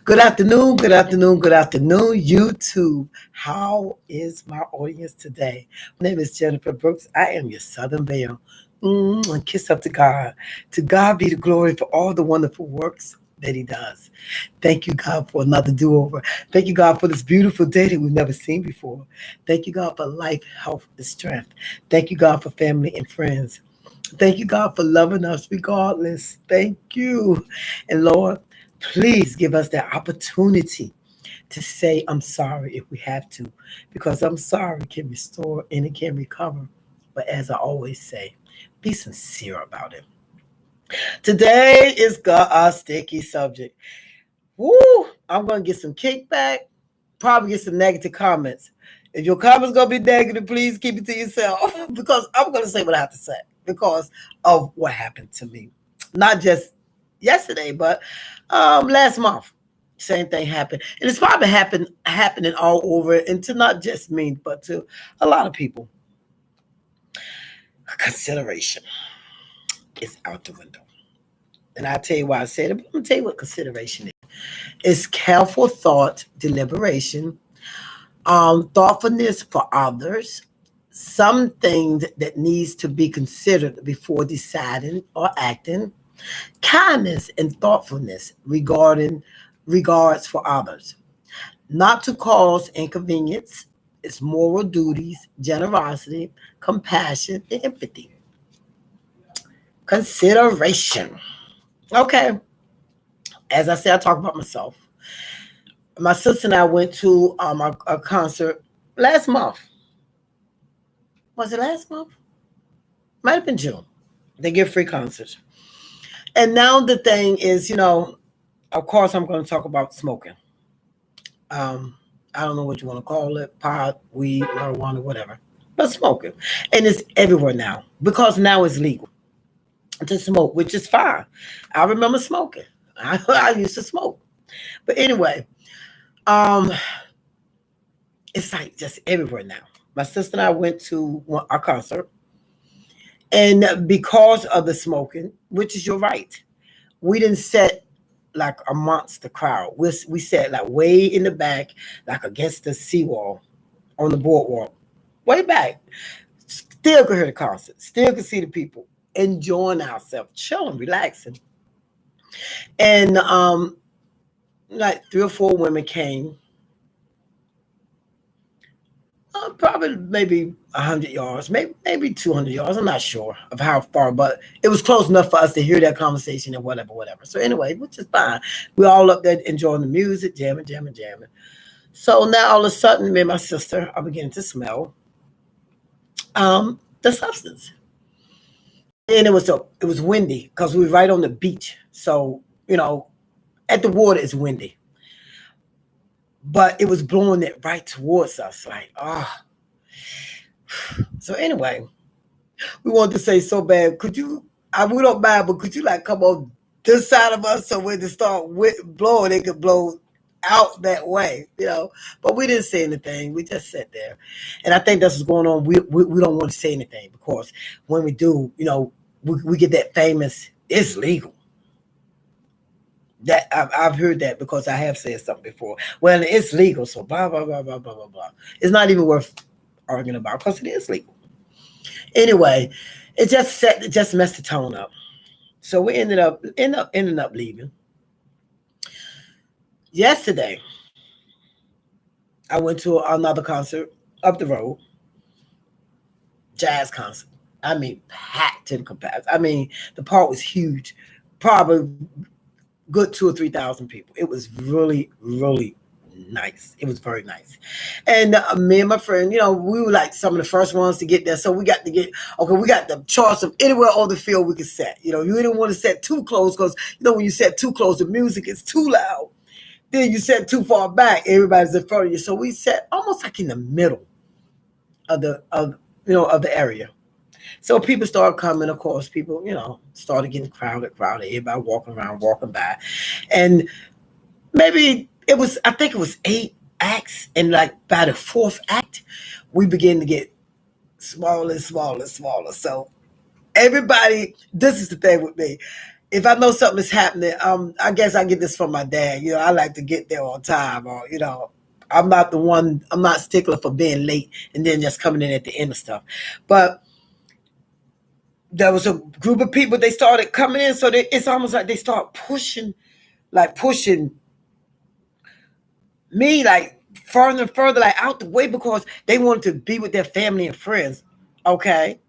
Good afternoon, good afternoon, good afternoon, YouTube. How is my audience today? My name is Jennifer Brooks. I am your Southern Belle. And kiss up to God. To God be the glory for all the wonderful works that He does. Thank you, God, for another do over. Thank you, God, for this beautiful day that we've never seen before. Thank you, God, for life, health, and strength. Thank you, God, for family and friends. Thank you, God, for loving us regardless. Thank you. And Lord, please give us that opportunity to say, I'm sorry if we have to, because I'm sorry can restore and it can recover. But as I always say, be sincere about it. Today is got a sticky subject. Woo! I'm going to get some kickback, probably get some negative comments. If your comments going to be negative, please keep it to yourself because I'm going to say what I have to say because of what happened to me. Not just yesterday, but last month. Same thing happened. And it's probably happening all over and to not just me, but to a lot of people. Consideration is out the window. And I'll tell you why I said it, but I'm going to tell you what consideration is. It's careful thought, deliberation, thoughtfulness for others, some things that needs to be considered before deciding or acting, kindness and thoughtfulness regarding regards for others, not to cause inconvenience. It's moral duties, generosity, compassion, and empathy. Consideration. Okay, as I said, I talk about myself. My sister and I went to a concert last month. Was it last month? Might have been June. They give free concerts. And now the thing is, of course, I'm going to talk about smoking. Um, I don't know what you want to call it, pot, weed, marijuana, whatever, but smoking. And it's everywhere now because now it's legal to smoke, which is fine. I remember smoking. I used to smoke. But anyway, um, it's like just everywhere now. My sister and I went to a concert, and because of the smoking, which is your right, we didn't sit like amongst the crowd. We sat like way in the back, like against the seawall on the boardwalk, way back. Still could hear the concert, still could see the people enjoying ourselves, chilling, relaxing. And like three or four women came, probably maybe 100 yards, maybe 200 yards. I'm not sure of how far, but it was close enough for us to hear that conversation and whatever, whatever. So anyway, which is fine. We all up there enjoying the music, jamming, jamming, jamming. So now all of a sudden, me and my sister are beginning to smell the substance, and it was windy because we were right on the beach. So at the water it's windy, but it was blowing it right towards us, like So anyway, we wanted to say so bad. Could you? We don't mind, but could you like come on this side of us so when it start blowing, it could blow out that way. But we didn't say anything. We just sat there, and I think that's what's going on. We don't want to say anything because when we do, we get that famous. It's legal. That I've heard that because I have said something before. Well, it's legal, so blah blah blah blah blah blah blah. It's not even worth arguing about because it is legal. Anyway, it just messed the tone up. So we ended up leaving. Yesterday, I went to another concert up the road, jazz concert. I mean, packed to the capacity. I mean, the park was huge, probably good 2 or 3 thousand people. It was really, really nice. It was very nice. And me and my friend, we were like some of the first ones to get there. So we got to get, okay, we got the choice of anywhere on the field we could set. You didn't want to set too close because, when you set too close, the music is too loud. Then you set too far back, everybody's in front of you. So we set almost like in the middle of the area. So people started coming. Of course, people, started getting crowded. Everybody walking around, walking by, and maybe I think it was 8 acts, and like by the fourth act, we began to get smaller and smaller and smaller. So everybody, this is the thing with me. if I know something is happening, I guess I get this from my dad. You know, I like to get there on time, or I'm not the one. I'm not stickler for being late and then just coming in at the end of stuff. But there was a group of people. They started coming in, so it's almost like they start pushing, pushing me like further and further, like out the way because they wanted to be with their family and friends. Okay,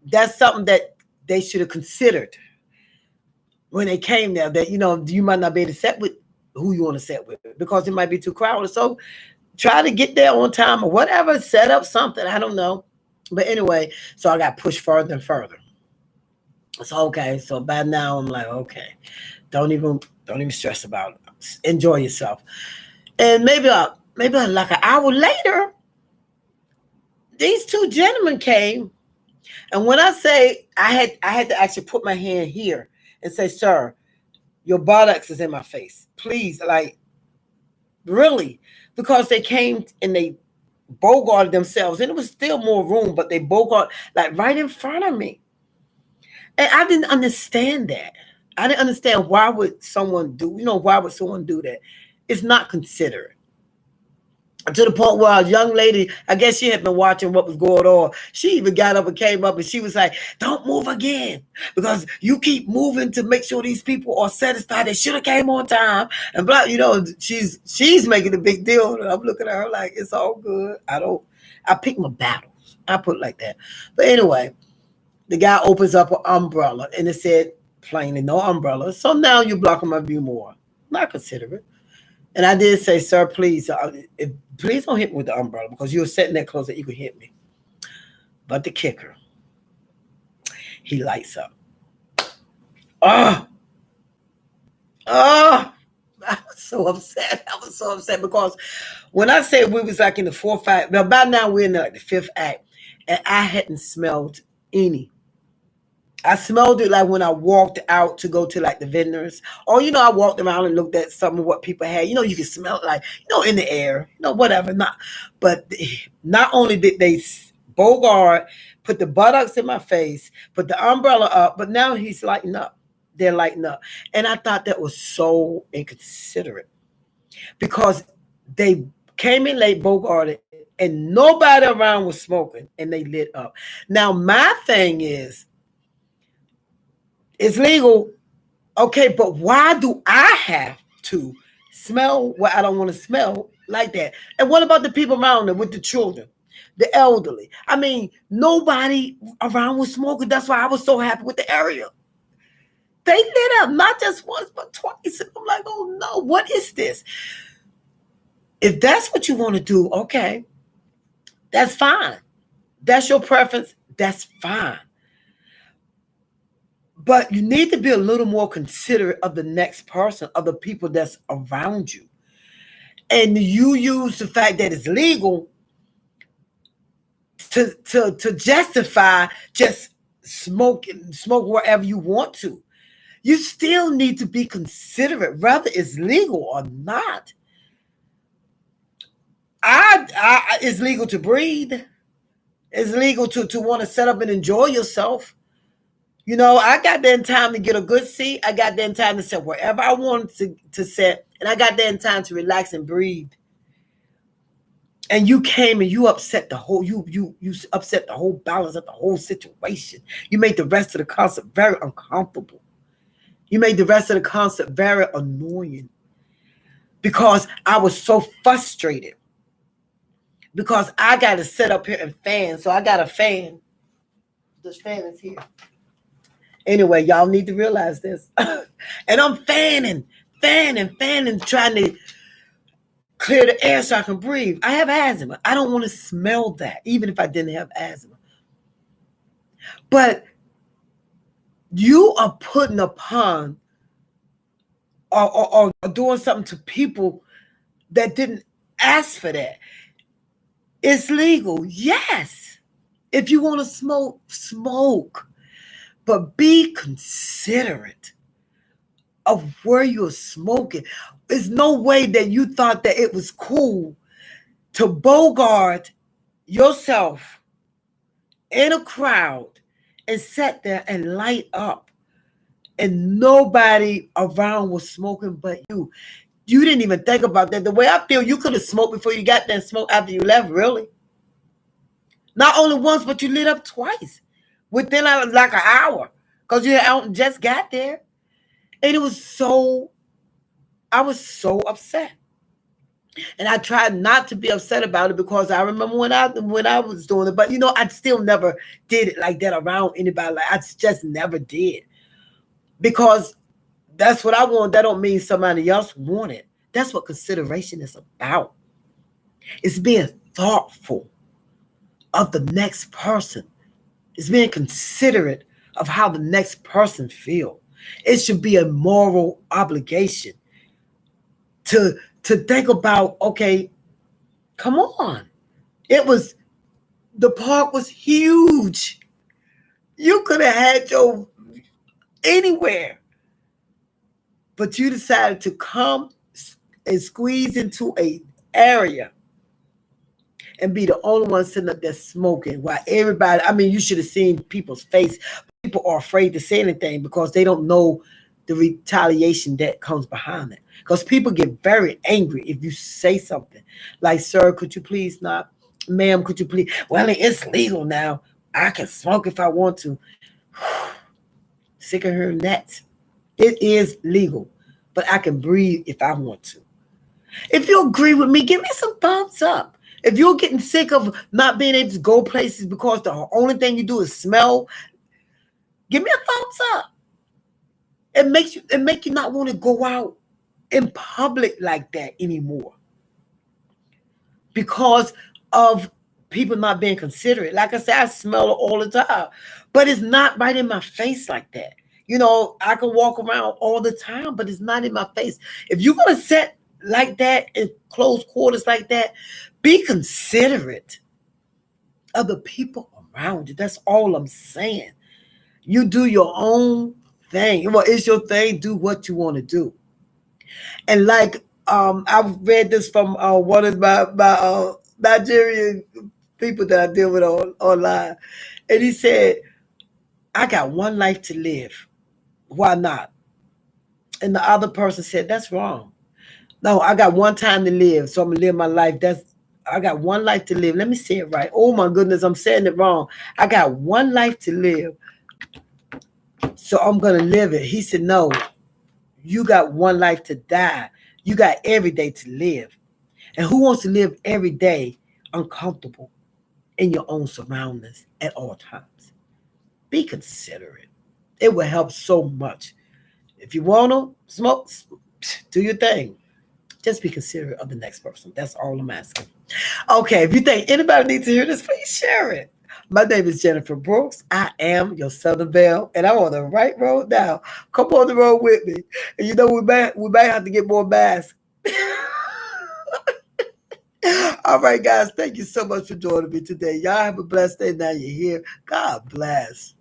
that's something that they should have considered when they came there, that you might not be able to set with who you want to set with because it might be too crowded. So try to get there on time or whatever, set up something. I don't know. But anyway, so I got pushed further and further. So okay. So by now I'm like, okay, don't even stress about it. Enjoy yourself. And maybe like an hour later, these two gentlemen came. And when I say I had to actually put my hand here and say, sir, your buttocks is in my face. Please, like, really. Because they came and they bogarted themselves. And it was still more room, but they bogart like right in front of me. And I didn't understand that. I didn't understand why would someone do that? It's not considerate. To the point where a young lady, I guess she had been watching what was going on. She even got up and came up and she was like, don't move again because you keep moving to make sure these people are satisfied. They should have came on time. And blah, she's making a big deal. And I'm looking at her like, it's all good. I pick my battles. I put it like that. But anyway, the guy opens up an umbrella and it said plainly no umbrella. So now you're blocking my view more. Not considerate. And I did say, sir, please don't hit me with the umbrella because you were sitting that close that you could hit me. But the kicker, he lights up. Oh, I was so upset. I was so upset because when I said we was like in the fourth act, well, by now we're in like the fifth act, and I hadn't smelled any. I smelled it like when I walked out to go to like the vendors. Or, I walked around and looked at some of what people had. You can smell it like, in the air, whatever. But not only did they bogart, put the buttocks in my face, put the umbrella up, but now he's lighting up. They're lighting up. And I thought that was so inconsiderate because they came in late, bogarted, and nobody around was smoking, and they lit up. Now, my thing is, it's legal, okay, but why do I have to smell what I don't want to smell like that? And what about the people around them with the children, the elderly? I mean, nobody around was smoking. That's why I was so happy with the area. They lit up not just once, but twice. And I'm like, oh no, what is this? If that's what you want to do, okay, that's fine. That's your preference. That's fine. But you need to be a little more considerate of the next person, of the people that's around you. And you use the fact that it's legal to justify just smoke wherever you want to. You still need to be considerate, whether it's legal or not. It's legal to breathe. It's legal to want to set up and enjoy yourself. I got there in time to get a good seat. I got there in time to sit wherever I wanted to sit. And I got there in time to relax and breathe. And you came and you upset the whole, you upset the whole balance of the whole situation. You made the rest of the concert very uncomfortable. You made the rest of the concert very annoying. Because I was so frustrated. Because I got to sit up here and fan. So I got a fan. This fan is here. Anyway, y'all need to realize this. And I'm fanning, trying to clear the air so I can breathe. I have asthma. I don't want to smell that, even if I didn't have asthma. But you are putting upon or doing something to people that didn't ask for that. It's legal, yes. If you want to smoke, smoke. But be considerate of where you're smoking. There's no way that you thought that it was cool to bogart yourself in a crowd and sit there and light up and nobody around was smoking but you. You didn't even think about that. The way I feel, you could have smoked before you got there and smoked after you left, really. Not only once, but you lit up twice within like an hour because you out and just got there. And I was so upset. And I tried not to be upset about it because I remember when I was doing it, but I still never did it like that around anybody. Like I just never did. Because that's what I want. That don't mean somebody else want it. That's what consideration is about. It's being thoughtful of the next person. It's being considerate of how the next person feel. It should be a moral obligation to think about, okay, come on. The park was huge. You could have had your anywhere. But you decided to come and squeeze into a area and be the only one sitting up there smoking while everybody, I mean, you should have seen people's face. People are afraid to say anything because they don't know the retaliation that comes behind it. Because people get very angry if you say something like, sir, could you please not? Ma'am, could you please? Well, it's legal now. I can smoke if I want to. Sick of hearing that. It is legal, but I can breathe if I want to. If you agree with me, give me some thumbs up. If you're getting sick of not being able to go places because the only thing you do is smell, give me a thumbs up. It make you not want to go out in public like that anymore because of people not being considerate. Like I said, I smell it all the time, but it's not right in my face like that. I can walk around all the time, but it's not in my face. If you're going to sit like that in close quarters like that, be considerate of the people around you. That's all I'm saying. You do your own thing. Well, it's your thing. Do what you want to do. And like I've read this from one of my Nigerian people that I deal with online, and he said, "I got one life to live. Why not?" And the other person said, "That's wrong. No, I got one time to live, so I'm gonna live my life. I got one life to live. Let me say it right. Oh my goodness, I'm saying it wrong. I got one life to live, so I'm gonna live it." He said, "No, you got one life to die. You got every day to live. And who wants to live every day uncomfortable in your own surroundings at all times?" Be considerate. It will help so much. If you want to smoke, do your thing. Just be considerate of the next person. That's all I'm asking. Okay, if you think anybody needs to hear this, please share it. My name is Jennifer Brooks. I am your Southern Belle, and I'm on the right road now. Come on the road with me. And we may have to get more masks. All right, guys. Thank you so much for joining me today. Y'all have a blessed day. Now you're here. God bless.